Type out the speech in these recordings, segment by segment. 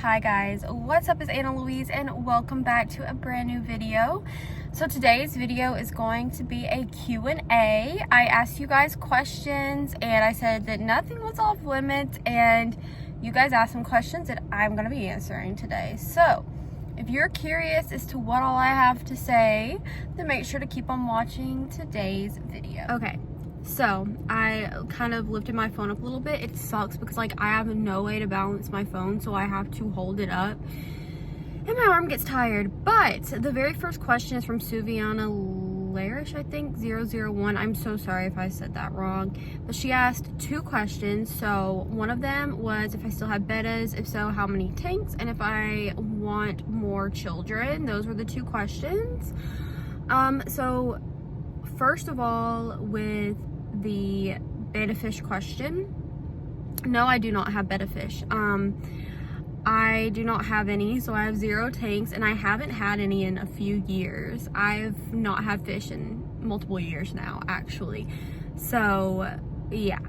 Hi guys, what's up? It's ItsAnnaLouise and welcome back to a brand new video. So today's video is going to be a Q&A. I asked you guys questions and I said that nothing was off limits, and you guys asked some questions that I'm going to be answering today. So if you're curious as to what all I have to say, then make sure to keep on watching today's video. Okay. So I kind of lifted my phone up a little bit. It sucks because I have no way to balance my phone, so I have to hold it up and my arm gets tired. But the very first question is from ItsAnnaLouise, I think, 001. I'm so sorry if I said that wrong, but she asked two questions. So one of them was if I still have bettas, if so, how many tanks, and if I want more children. Those were the two questions. So first of all, with the betta fish question, no, I do not have betta fish. I do not have any, so I have 0 tanks, and I haven't had any in a few years. I've not had fish in multiple years now, actually. So yeah.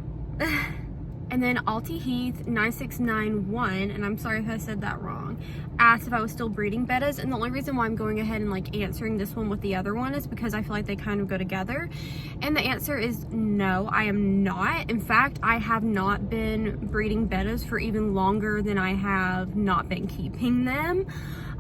And then Alti Heath 9691, and I'm sorry if I said that wrong, asked if I was still breeding bettas. And the only reason why I'm going ahead and answering this one with the other one is because I feel like they kind of go together. And the answer is no, I am not. In fact, I have not been breeding bettas for even longer than I have not been keeping them.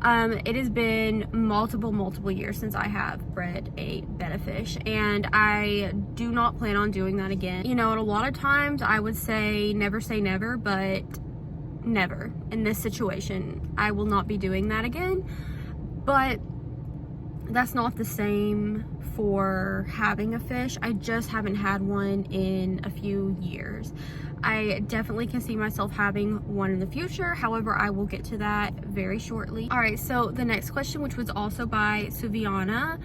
It has been multiple years since I have bred a betta fish, and I do not plan on doing that again. You know, and a lot of times I would say never, but never. In this situation, I will not be doing that again. But that's not the same for having a fish. I just haven't had one in a few years. I definitely can see myself having one in the future. However, I will get to that very shortly. All right, so the next question, which was also by Suviana,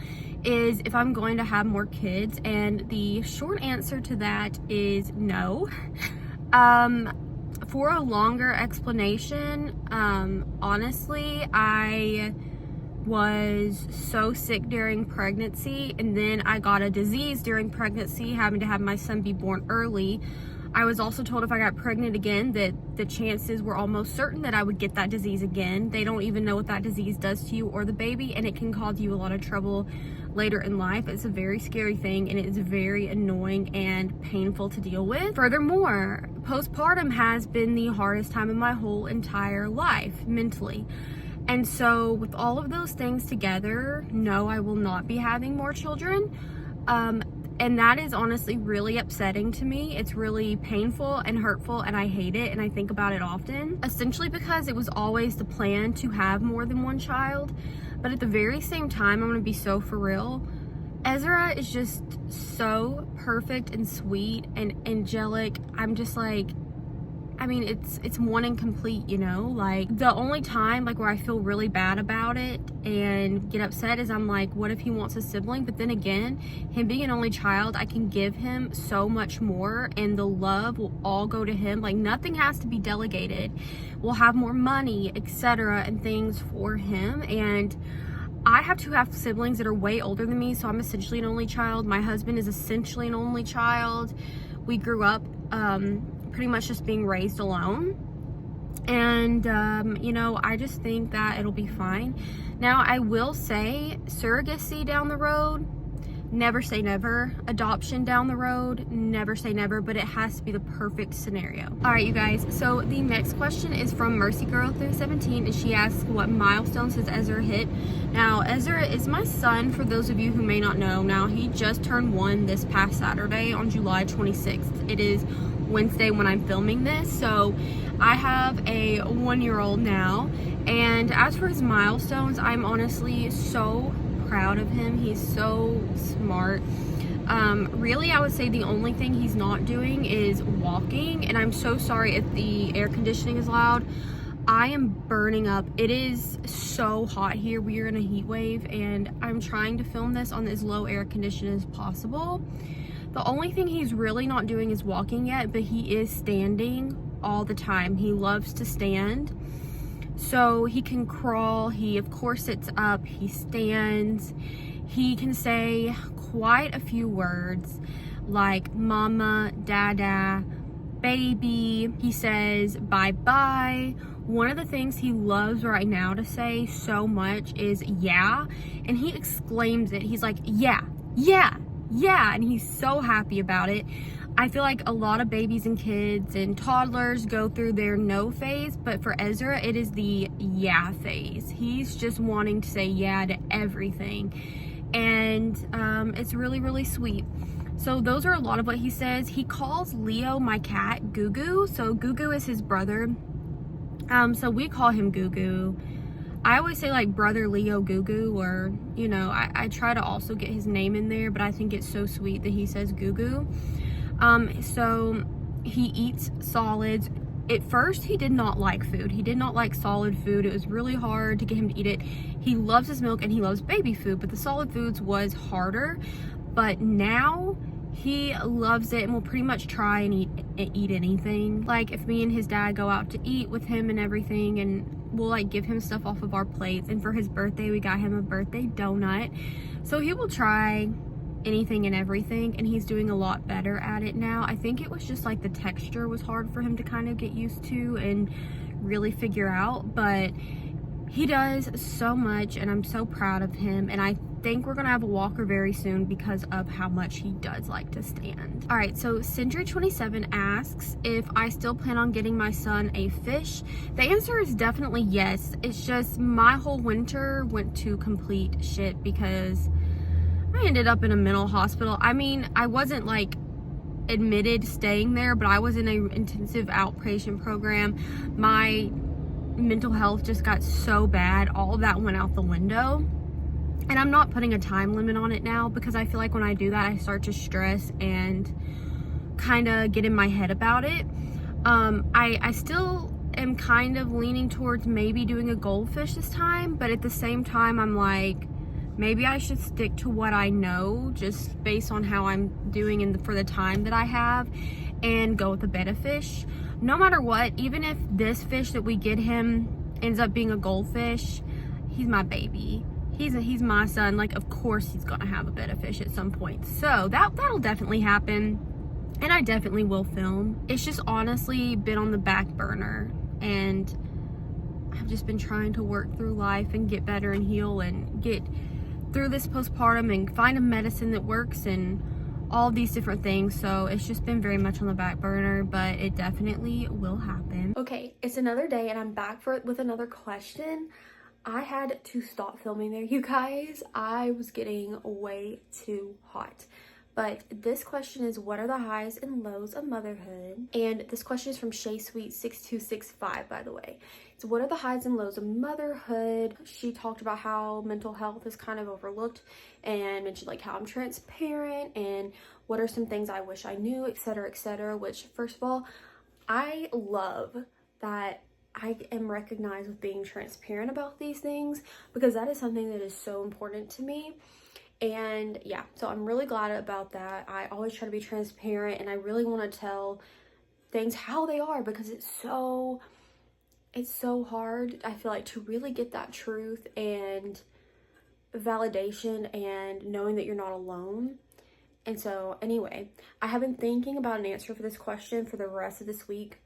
is if I'm going to have more kids, and the short answer to that is no. For a longer explanation, honestly, I was so sick during pregnancy, and then I got a disease during pregnancy, having to have my son be born early. I was also told if I got pregnant again that the chances were almost certain that I would get that disease again. They don't even know what that disease does to you or the baby, and it can cause you a lot of trouble later in life. It's a very scary thing, and it is very annoying and painful to deal with. Furthermore, postpartum has been the hardest time in my whole entire life, mentally. And so with all of those things together, no, I will not be having more children. And that is honestly really upsetting to me. It's really painful and hurtful, and I hate it, and I think about it often. Essentially because it was always the plan to have more than one child. But at the very same time, I'm gonna be so for real, Ezra is just so perfect and sweet and angelic. I'm just like, I mean, it's one and complete, you know? The only time where I feel really bad about it and get upset is I'm like, what if he wants a sibling? But then again, him being an only child, I can give him so much more, and the love will all go to him. Nothing has to be delegated. We'll have more money, etc., and things for him. And I have to have siblings that are way older than me, so I'm essentially an only child. My husband is essentially an only child. We grew up pretty much just being raised alone, and you know, I just think that it'll be fine. Now, I will say surrogacy down the road, never say never. Adoption down the road, never say never, but it has to be the perfect scenario. All right, you guys, so the next question is from MercyGirl317, and she asks what milestones has Ezra hit. Now, Ezra is my son, for those of you who may not know. Now, he just turned 1 this past Saturday on July 26th. It is Wednesday when I'm filming this, so I have a 1-year-old now. And as for his milestones, I'm honestly so proud of him. He's so smart. Really, I would say the only thing he's not doing is walking, and I'm so sorry if the air conditioning is loud. I am burning up. It is so hot here. We are in a heat wave, and I'm trying to film this on as low air condition as possible. The only thing he's really not doing is walking yet, but he is standing all the time. He loves to stand. So he can crawl, he of course sits up, he stands, he can say quite a few words like mama, dada, baby. He says bye-bye One of the things he loves right now to say so much is yeah, and he exclaims it. He's like, yeah, yeah, yeah, and he's so happy about it. I feel like a lot of babies and kids and toddlers go through their no phase, but for Ezra, it is the yeah phase. He's just wanting to say yeah to everything, and it's really, really sweet. So those are a lot of what he says. He calls Leo, my cat, Gugu. So Gugu is his brother. So we call him Gugu. I always say like brother Leo Gugu, or, you know, I try to also get his name in there, but I think it's so sweet that he says Gugu. So he eats solids. At first, he did not like food. He did not like solid food. It was really hard to get him to eat it. He loves his milk and he loves baby food, but the solid foods was harder. But now he loves it and will pretty much try and eat anything. Like if me and his dad go out to eat with him and everything, and we'll like give him stuff off of our plates. And for his birthday, we got him a birthday donut. So he will try anything and everything, and he's doing a lot better at it now. I think it was just like the texture was hard for him to kind of get used to and really figure out, but he does so much and I'm so proud of him, and I think we're gonna have a walker very soon because of how much he does like to stand. All right, so Century27 asks if I still plan on getting my son a fish. The answer is definitely yes. It's just my whole winter went to complete shit because I ended up in a mental hospital. I mean, I wasn't like admitted staying there, but I was in an intensive outpatient program. My mental health just got so bad, all of that went out the window. And I'm not putting a time limit on it now because I feel like when I do that, I start to stress and kind of get in my head about it. I still am kind of leaning towards maybe doing a goldfish this time, but at the same time, I'm like, maybe I should stick to what I know just based on how I'm doing for the time that I have, and go with the betta fish. No matter what, even if this fish that we get him ends up being a goldfish, he's my baby. He's my son. Like, of course he's gonna have a betta fish at some point. So that'll definitely happen, and I definitely will film. It's just honestly been on the back burner, and I've just been trying to work through life and get better and heal and get through this postpartum and find a medicine that works and all these different things. So it's just been very much on the back burner, but it definitely will happen. Okay, it's another day and I'm back with another question. I had to stop filming there, you guys. I was getting way too hot. But this question is, what are the highs and lows of motherhood? And this question is from ShaySweet6265, by the way. So what are the highs and lows of motherhood? She talked about how mental health is kind of overlooked and mentioned like how I'm transparent and what are some things I wish I knew, etc., etc. Which, first of all, I love that I am recognized with being transparent about these things, because that is something that is so important to me. And yeah, so I'm really glad about that. I always try to be transparent, and I really want to tell things how they are, because it's so hard, I feel like, to really get that truth and validation and knowing that you're not alone. And so anyway, I have been thinking about an answer for this question for the rest of this week,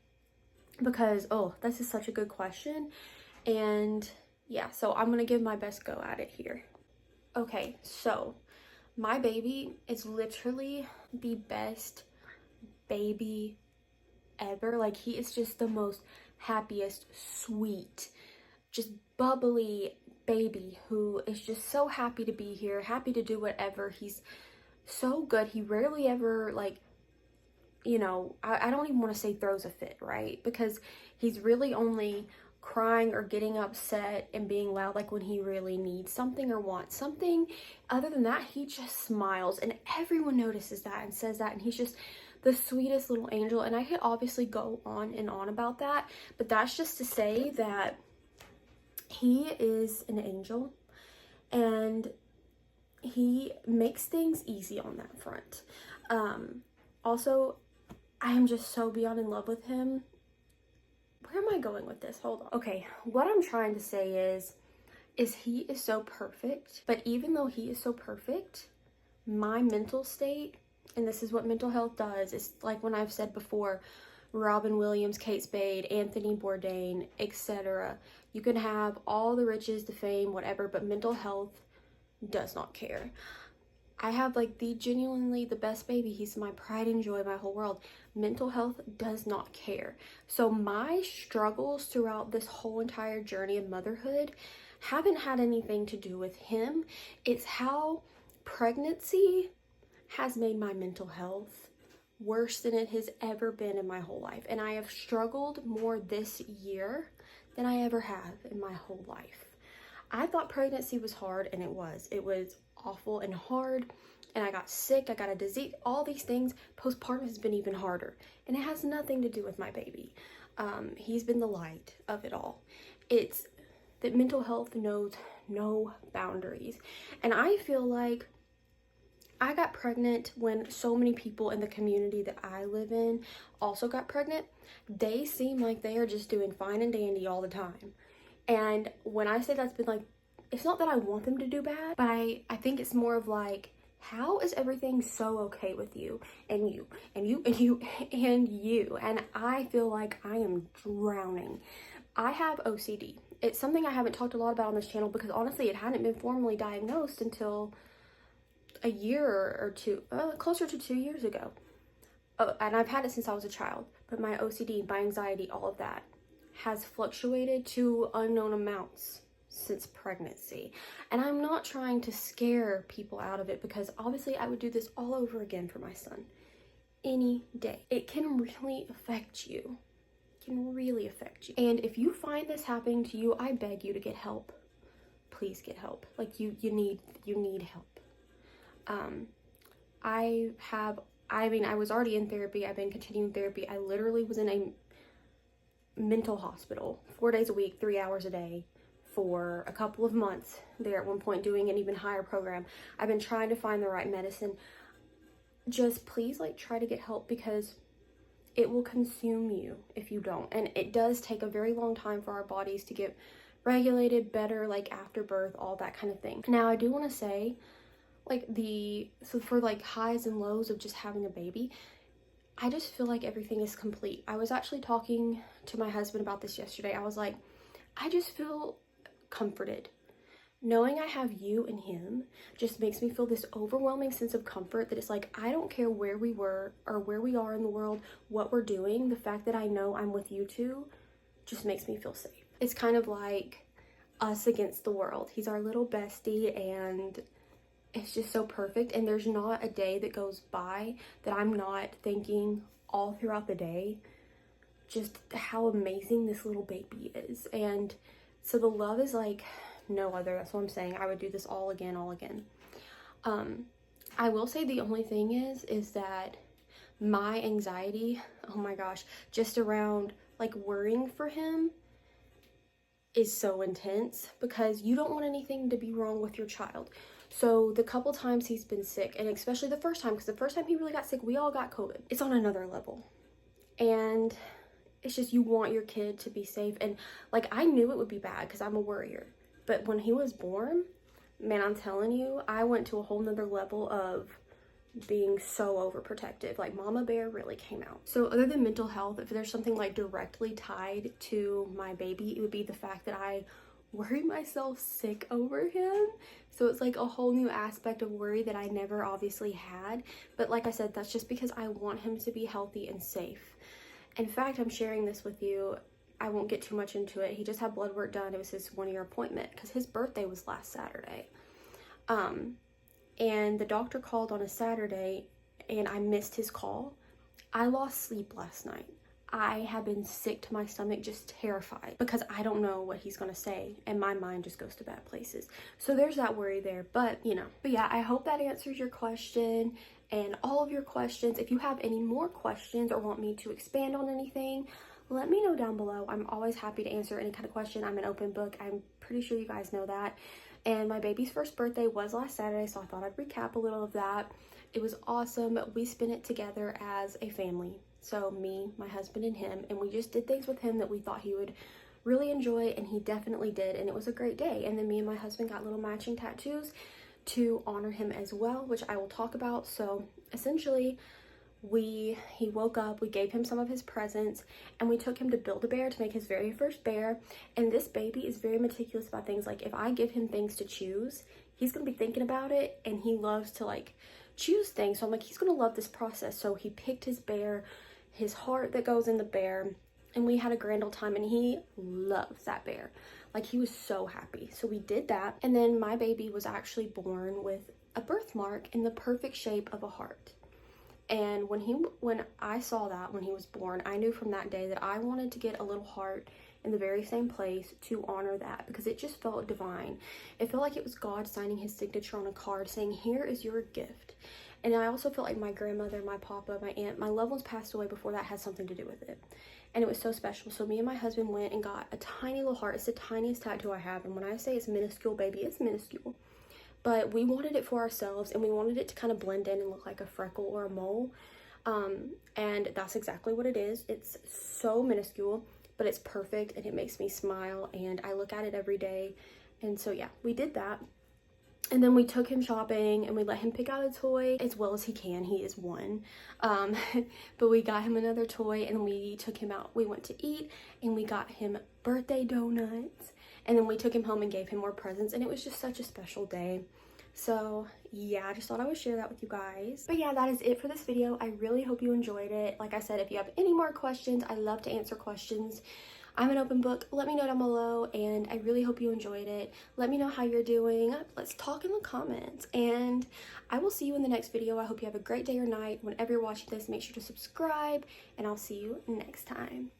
because this is such a good question. And yeah, so I'm gonna give my best go at it here. Okay, so my baby is literally the best baby ever. Like, he is just the most happiest, sweet, just bubbly baby who is just so happy to be here, happy to do whatever. He's so good. He rarely ever, like, you know, I don't even want to say throws a fit, right? Because he's really only crying or getting upset and being loud like when he really needs something or wants something. Other than that, he just smiles, and everyone notices that and says that, and he's just the sweetest little angel. And I could obviously go on and on about that, but that's just to say that he is an angel, and he makes things easy on that front. Also, I am just so beyond in love with him. Where am I going with this? Hold on. Okay, what I'm trying to say is he is so perfect, but even though he is so perfect, my mental state, and this is what mental health does, is like when I've said before, Robin Williams, Kate Spade, Anthony Bourdain, etc. You can have all the riches, the fame, whatever, but mental health does not care. I have like genuinely the best baby. He's my pride and joy, my whole world. Mental health does not care. So my struggles throughout this whole entire journey of motherhood haven't had anything to do with him. It's how pregnancy has made my mental health worse than it has ever been in my whole life. And I have struggled more this year than I ever have in my whole life. I thought pregnancy was hard, and it was. It was awful and hard, and I got sick, I got a disease, all these things. Postpartum has been even harder, and it has nothing to do with my baby. He's been the light of it all. It's that mental health knows no boundaries. And I feel like I got pregnant when so many people in the community that I live in also got pregnant. They seem like they are just doing fine and dandy all the time. And when I say that's been like, it's not that I want them to do bad, but I think it's more of like, how is everything so okay with you and you and you and you and you? And I feel like I am drowning. I have OCD. It's something I haven't talked a lot about on this channel because honestly, it hadn't been formally diagnosed until a year or two, closer to 2 years ago. And I've had it since I was a child, but my OCD, my anxiety, all of that has fluctuated to unknown amounts since pregnancy. And I'm not trying to scare people out of it because obviously I would do this all over again for my son any day. It can really affect you. It can really affect you. And if you find this happening to you, I beg you to get help. Please get help. Like you need help. I was already in therapy. I've been continuing therapy. I literally was in a mental hospital 4 days a week, 3 hours a day for a couple of months there at one point, doing an even higher program. I've been trying to find the right medicine. Just please try to get help because it will consume you if you don't. And it does take a very long time for our bodies to get regulated better, after birth, all that kind of thing. Now I do want to say for highs and lows of just having a baby, I just feel like everything is complete. I was actually talking to my husband about this yesterday. I was like, I just feel comforted. Knowing I have you and him just makes me feel this overwhelming sense of comfort that it's like, I don't care where we were or where we are in the world, what we're doing. The fact that I know I'm with you two just makes me feel safe. It's kind of like us against the world. He's our little bestie and it's just so perfect. And there's not a day that goes by that I'm not thinking all throughout the day just how amazing this little baby is. And so the love is like no other. That's what I'm saying. I would do this all again. I will say the only thing is that my anxiety, oh my gosh, just around worrying for him is so intense because you don't want anything to be wrong with your child. So the couple times he's been sick, and especially the first time, because the first time he really got sick, we all got COVID. It's on another level. And it's just, you want your kid to be safe. And I knew it would be bad because I'm a worrier. But when he was born, man, I'm telling you, I went to a whole nother level of being so overprotective. Mama bear really came out. So other than mental health, if there's something directly tied to my baby, it would be the fact that I worry myself sick over him. So it's a whole new aspect of worry that I never obviously had. But like I said, that's just because I want him to be healthy and safe. In fact, I'm sharing this with you. I won't get too much into it. He just had blood work done. It was his 1-year appointment because his birthday was last Saturday. And the doctor called on a Saturday and I missed his call. I lost sleep last night. I have been sick to my stomach, just terrified because I don't know what he's gonna say and my mind just goes to bad places. So there's that worry there, but yeah, I hope that answers your question and all of your questions. If you have any more questions or want me to expand on anything, let me know down below. I'm always happy to answer any kind of question. I'm an open book. I'm pretty sure you guys know that. And my baby's first birthday was last Saturday, so I thought I'd recap a little of that. It was awesome. We spent it together as a family. So me, my husband, and him, and we just did things with him that we thought he would really enjoy, and he definitely did, and it was a great day. And then me and my husband got little matching tattoos to honor him as well, which I will talk about. So essentially, he woke up, we gave him some of his presents, and we took him to Build-A-Bear to make his very first bear. And this baby is very meticulous about things. Like, if I give him things to choose, he's gonna be thinking about it, and he loves to like choose things. So I'm like, he's gonna love this process. So he picked his bear, his heart that goes in the bear, and we had a grand old time, and he loves that bear. Like, he was so happy. So we did that, and then my baby was actually born with a birthmark in the perfect shape of a heart. And when I saw that when he was born, I knew from that day that I wanted to get a little heart in the very same place to honor that, because it just felt divine. It felt like it was God signing his signature on a card saying, here is your gift. And I also felt like my grandmother, my papa, my aunt, my loved ones passed away before that had something to do with it. And it was so special. So me and my husband went and got a tiny little heart. It's the tiniest tattoo I have. And when I say it's minuscule, baby, it's minuscule. But we wanted it for ourselves, and we wanted it to kind of blend in and look like a freckle or a mole. And that's exactly what it is. It's so minuscule, but it's perfect, and it makes me smile, and I look at it every day. And so yeah, we did that. And then we took him shopping, and we let him pick out a toy as well as he can. He is one. But we got him another toy, and we took him out. We went to eat, and we got him birthday donuts. And then we took him home and gave him more presents, and it was just such a special day. So yeah, I just thought I would share that with you guys. But yeah, that is it for this video. I really hope you enjoyed it. Like I said, if you have any more questions, I love to answer questions. I'm an open book. Let me know down below, and I really hope you enjoyed it. Let me know how you're doing. Let's talk in the comments, and I will see you in the next video. I hope you have a great day or night. Whenever you're watching this, make sure to subscribe, and I'll see you next time.